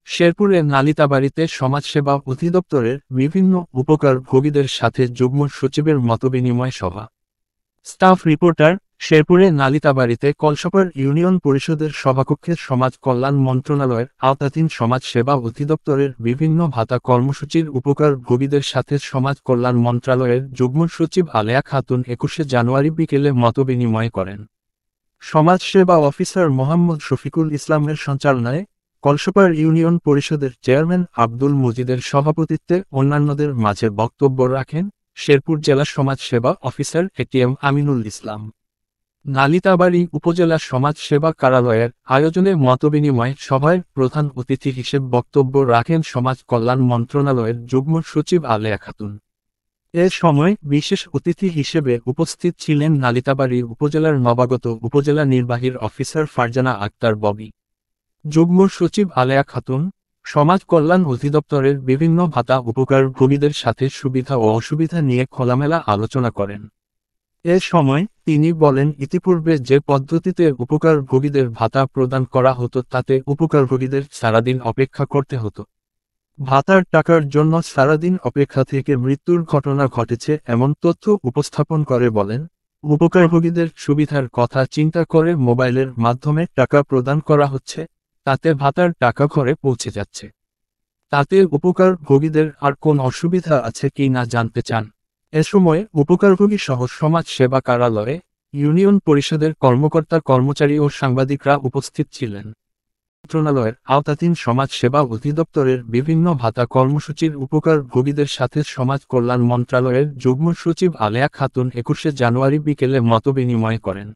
শেরপুরের নালিতাবাড়ীতে সমাজসেবা অধিদপ্তরের বিভিন্ন উপকারভোগীদের সাথে যুগ্ম সচিবের মতবিনিময় সভা। স্টাফ রিপোর্টার, শেরপুরের নালিতাবাড়ীতে কলসপার ইউনিয়ন পরিষদের সভাকক্ষে সমাজ কল্যাণ মন্ত্রণালয়ের আওতাধীন সমাজ সেবা অধিদপ্তরের বিভিন্ন ভাতা কর্মসূচির উপকারভোগীদের সাথে সমাজ কল্যাণ মন্ত্রণালয়ের যুগ্ম সচিব আলেয়া খাতুন ২১শে জানুয়ারি বিকেলে মতবিনিময় করেন। সমাজসেবা অফিসার মোহাম্মদ শফিকুল ইসলামের সঞ্চালনায় কলসপার ইউনিয়ন পরিষদের চেয়ারম্যান আব্দুল মজিদের সভাপতিত্বে অন্যান্যদের মাঝে বক্তব্য রাখেন শেরপুর জেলা সমাজ সেবা অফিসার এটিএম আমিনুল ইসলাম। নালিতাবাড়ী উপজেলা সমাজ সেবা কার্যালয়ের আয়োজনে মতবিনিময় সভায় প্রধান অতিথি হিসেবে বক্তব্য রাখেন সমাজ কল্যাণ মন্ত্রণালয়ের যুগ্ম সচিব আলেয়া খাতুন। এ সময় বিশেষ অতিথি হিসেবে উপস্থিত ছিলেন নালিতাবাড়ী উপজেলার নবাগত উপজেলা নির্বাহী অফিসার ফারজানা আক্তার ববি। যুগ্ম সচিব আলেয়া খাতুন সমাজ কল্যাণ অধিদপ্তরের বিভিন্ন ভাতা উপকারভোগীদের সাথে সুবিধা ও অসুবিধা নিয়ে খোলামেলা আলোচনা করেন। এ সময় তিনি বলেন, ইতিপূর্বে যে পদ্ধতিতে উপকারভোগীদের ভাতা প্রদান করা হতো তাতে উপকারভোগীদের সারাদিন অপেক্ষা করতে হতো। ভাতার টাকার জন্য সারাদিন অপেক্ষা থেকে মৃত্যুর ঘটনা ঘটেছে এমন তথ্য উপস্থাপন করে বলেন, উপকারভোগীদের সুবিধার কথা চিন্তা করে মোবাইলের মাধ্যমে টাকা প্রদান করা হচ্ছে, তাতে ভাতার টাকা ঘরে পৌঁছে যাচ্ছে। তাতে উপকারভোগীদের আর কোন অসুবিধা আছে কি না জানতে চান। এ সময় উপকারভোগী সহ সমাজ সেবা কার্যালয়ে ইউনিয়ন পরিষদের কর্মকর্তা কর্মচারী ও সাংবাদিকরা উপস্থিত ছিলেন। মন্ত্রণালয়ের আওতাধীন সমাজ সেবা অধিদপ্তরের বিভিন্ন ভাতা কর্মসূচির উপকারভোগীদের সাথে সমাজ কল্যাণ মন্ত্রণালয়ের যুগ্ম সচিব আলেয়া খাতুন ২১শে জানুয়ারি বিকেলে মতবিনিময় করেন।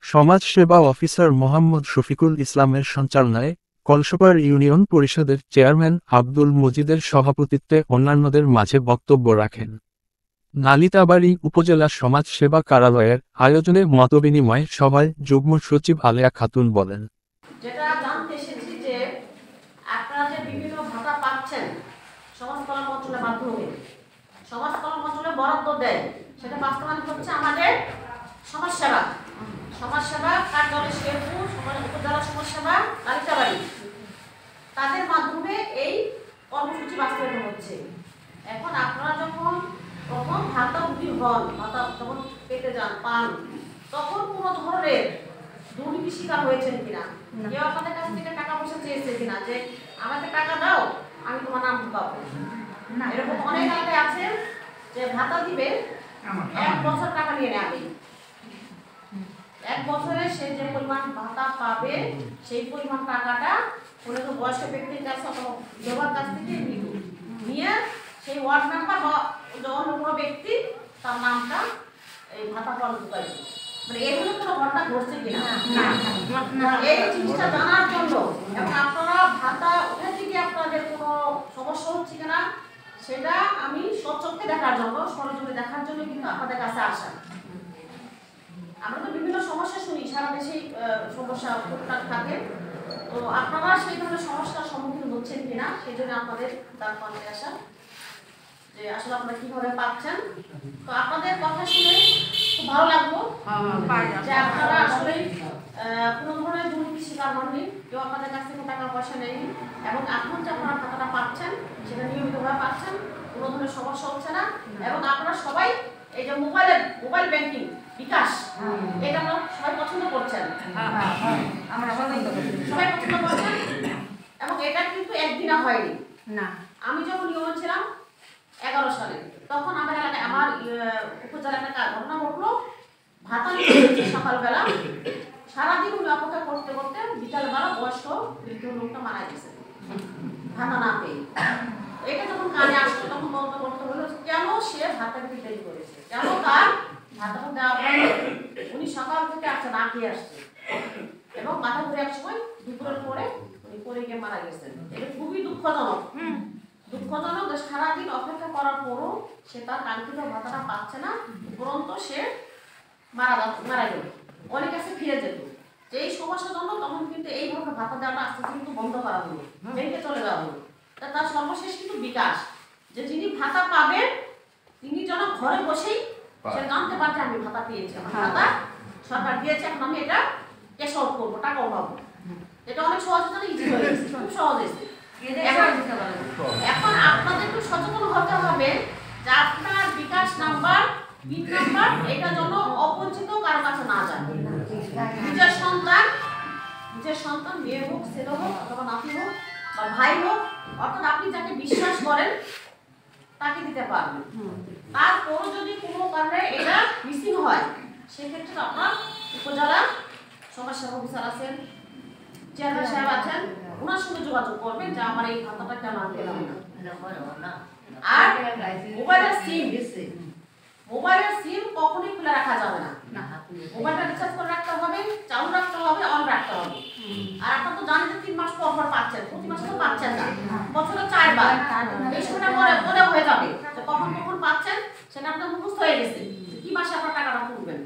সমাজ সেবা অফিসার মোহাম্মদ শফিকুল ইসলামের সঞ্চালনায় কলসপার ইউনিয়ন পরিষদের চেয়ারম্যান আব্দুল মজিদের সভাপতিত্বে অন্যান্যদের মাঝে বক্তব্য রাখেন। নালিতাবাড়ী উপজেলা সমাজ সেবা কার্যালয়ের আয়োজনে মতবিনিময় সভায় যুগ্ম সচিব আলেয়া খাতুন বলেন, যেটা জানতে এসেছি যে আপনারা যে বিভিন্ন ভাতা পাচ্ছেন সমাজ কল্যাণ মন্ত্রণালয়ের মাধ্যমে, সমাজ কল্যাণ মন্ত্রণালয় বরাদ্দ দেয়, সেটা বাস্তবায়ন হচ্ছে আমাদের সমাজ সেবা কার্যালয় শেরপুর উপজেলা সমাজ সেবা নালিতাবাড়ী, তাদের মাধ্যমে এই কর্মসূচি বাস্তবায়ন হচ্ছে। এখন আপনারা যখন প্রথম ভাতাভোগী হন, ভাতা যখন পেতে যান পান, তখন কোনো ধরনের দুর্নীতি শিকার হয়েছেন কিনা, কেউ আপনাদের কাছ থেকে টাকা পয়সা চেয়েছে কিনা যে আমাকে টাকা দাও আমি তোমার নাম ঢুকাবো, এরকম অনেক আগে আছে যে ভাতা দিবে 1 বছর টাকা নিয়ে নেবে, 1 বছরে সে যে পরিমাণ ভাতা পাবে সেই পরিমাণ টাকাটা কোনো তো বয়স্ক ব্যক্তির কাছে অথবা বিধবার কাছ থেকে নিয়ে সেই ওয়ার্ড মেম্বার বা অন্য কোনো ব্যক্তি তার নামটা এই ভাতা পাওয়া ঢুকাইবে। মানে এগুলো কোনো ঘটনা ঘটছে কিনা এই জিনিসটা জানার জন্য এবং আপনারা ভাতা উঠে থেকে আপনাদের কোনো সমস্যা হচ্ছে কিনা সেটা আমি সচক্ষে দেখার জন্য, সরজমিনে দেখার জন্য কিন্তু আপনাদের কাছে আসা। আমরা তো বিভিন্ন সমস্যা শুনি, সারা দেশেই সমস্যা থাকে, তো আপনারা সেই ধরনের সমস্যার সম্মুখীন হচ্ছেন কিনা সেই জন্য আপনাদের তার পাশে আসা যে আসলে আপনারা কিভাবে পাচ্ছেন। তো আপনাদের কথা শুনে খুব ভালো লাগলো যে আপনারা আসলে কোনো ধরনের দুর্নীতি শিকার হননি, কেউ আপনাদের কাছ থেকে টাকা পয়সা নেয়নি এবং এখন যে আপনারা টাকাটা পাচ্ছেন সেটা নিয়মিতভাবে পাচ্ছেন, কোনো ধরনের সমস্যা হচ্ছে না এবং আপনারা সবাই এই যে মোবাইল ব্যাংকিং বিকাশ এটা আপনারা সবাই পছন্দ করছেন, সবাই পছন্দ করছেন এবং এটা কিন্তু একদিনে হয়নি না। আমি যখন ইউনিয়ন ছিলাম 11 সালে, তখন আমার এলাকায় আমার উপজেলা এলাকায় ঘটনা ঘটলো, ভাতা নিয়ে সকালবেলা সারাদিন উনি অপেক্ষা করতে করতে বিকালবেলা বয়স্ক বৃদ্ধ লোকটা মারা গেছে ভাতা না পেয়ে। এটা যখন কানে আসলো তখন বলতে করতে হলো কেন সে ভাতা দিতে দেরি করেছে, কেন তার ভাতাটা দেওয়া হয়, উনি সকাল থেকে আসছে না খেয়ে আসছে এবং মাথা ঘুরে এক সময় দুপুরের পরে উনি পড়ে গিয়ে মারা গেছেন। এটা খুবই দুঃখজনক যে সারাদিন অপেক্ষা করার পরও সে তার কাঙ্ক্ষিত ভাতাটা পাচ্ছে না, উপরন্ত সে মারা গেল, অনেক কাছে ফিরে যেত। যে এই সমস্যার জন্য তখন কিন্তু এই ধরনের ভাতা দেওয়াটা আস্তে আস্তে কিন্তু বন্ধ করা হলো, ব্যাংকে চলে যাওয়া হলো। তার সর্বশেষ কিন্তু বিকাশ, যে যিনি ভাতা পাবেন তিনি যেন ঘরে বসেই সে জানতে পারছে আমি ভাতা পেয়েছি, আমার ভাতা সরকার দিয়েছে, এখন আমি এটা ক্যাশ আউট করবো, টাকাও পাবো। এটা অনেক সহজ, ইজি হয়ে গেছে, খুব সহজ হয়েছে। এখন আপনাদের একটু সচেতন হতে হবে যে আপনার বিকাশ নাম্বার, পিন নাম্বার এটা যেন অপরিচিত কারো কাছে না যায়। নিজের সন্তান মেয়ে হোক, ছেলে হোক অথবা নাতি হোক বা ভাই হোক, অর্থাৎ আপনি যাকে বিশ্বাস করেন তাকে দিতে পারবেন। তারপর যদি কোনো কারণে এটা মিসিং হয় সেক্ষেত্রে আপনার উপজেলা সমাজসেবা অফিসার আছেন, চেয়ারম্যান সাহেব আছেন, ওনার সঙ্গে যোগাযোগ করবেন যে আমার এই খাতাটা কেন আমি পেলাম না। আর মোবাইলের সিম কখনোই খুলে রাখা যাবে না। মোবাইলটা রিচার্জ করে রাখতে হবে, চালু রাখতে হবে, অন রাখতে হবে। আর আপনারা তো জানেন যে 3 মাস পর পর পাচ্ছেন, প্রতি মাসে তো পাচ্ছেন না, বছরে 4 বার। এই সময়টা মনে হয়ে যাবে যে কখন পাচ্ছেন, সেটা আপনার মুখস্থ হয়ে গেছে কি মাসে আপনার টাকাটা তুলবেন।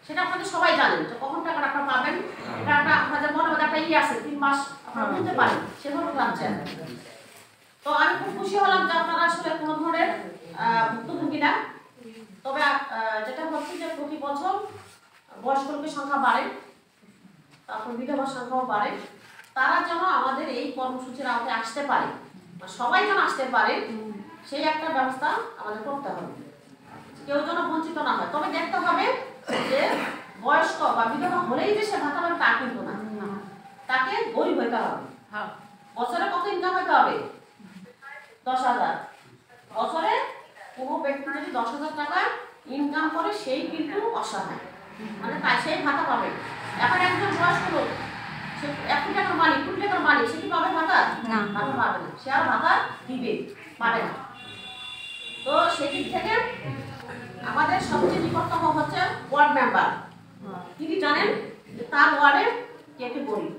সেটা আপনাদের সবাই জানেন যে কখন টাকাটা আপনারা পাবেন। এটা আপনাদের মনে মধ্যে একটা আছে 3 মাস আপনারা বলতে পারেন, সেভাবে পাচ্ছেন। তো আমি খুব খুশি হলাম যে আপনারা আসলে কোনো ধরনের ভুক্তভোগী না। তবে যেটা হচ্ছে যে প্রতি বছর বয়স্ক লোকের সংখ্যা বাড়ে, তারপর বিধবার সংখ্যাও বাড়ে। তারা যেন আমাদের এই কর্মসূচির আওতায় আসতে পারে, সবাই যেন আসতে পারে, সেই একটা ব্যবস্থা আমাদের করতে হবে। কেউ যেন বঞ্চিত না হয়। তবে দেখতে হবে যে বয়স্ক বা বিধবা হলেই যে সে ভাতা পাবে তা কিন্তু না, তাকে গরিব হইতে হবে। বছরে কত ইনকাম হইতে হবে? 10,000। বছরে কোনো ব্যক্তি যদি 10,000 টাকা ইনকাম করে সেই কিন্তু অসহায়, মানে তাই সেই ভাতা পাবে। এখন একজন বয়স্ক লোক, সে 1 কোটি টাকার মালিক, কোটি টাকার মালিক, সে কি পাবে ভাতা? ভাতা পাবে না, সে আর ভাতা দিবে পারে না। তো সেদিক থেকে আমাদের সবচেয়ে নিকটতম হচ্ছে ওয়ার্ড মেম্বার। তিনি জানেন যে তার ওয়ার্ডে কে কে গরিব,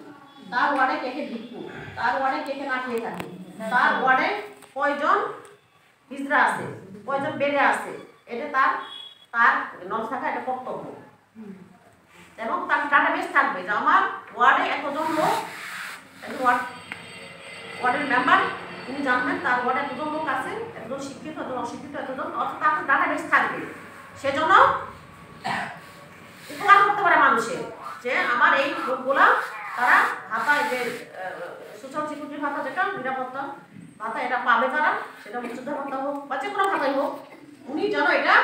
তার ওয়ার্ডে কে কে ভিক্ষু, তার ওয়ার্ডে কে কে না খেয়ে থাকে, তার ওয়ার্ডে কয়জন হিজড়া আছে, কয়জন বেড়ে আছে, এটা তার নলেজ থাকা এটা কর্তব্য। এবং তার ডাটাবেস থাকবে যে আমার ওয়ার্ডে এতজন লোক, ওয়ার্ডের মেম্বার তিনি জানবেন তার ওয়ার্ডে এতজন লোক আছে, এতজন শিক্ষিত, এতজন অশিক্ষিত, এতজন, অর্থাৎ তার ডাটাবেস থাকবে। সেজন্য উপকার করতে পারে মানুষের যে আমার এই লোকগুলা তারা ভাতা, যে সোশ্যাল সিকিউরিটি ভাতা, যেটা নিরাপত্তা ভাতা, এটা পাবে তারা, সেটা উচ্চতা ভাতা হোক বা যে কোনো ভাতাই হোক, উনি যেন এটা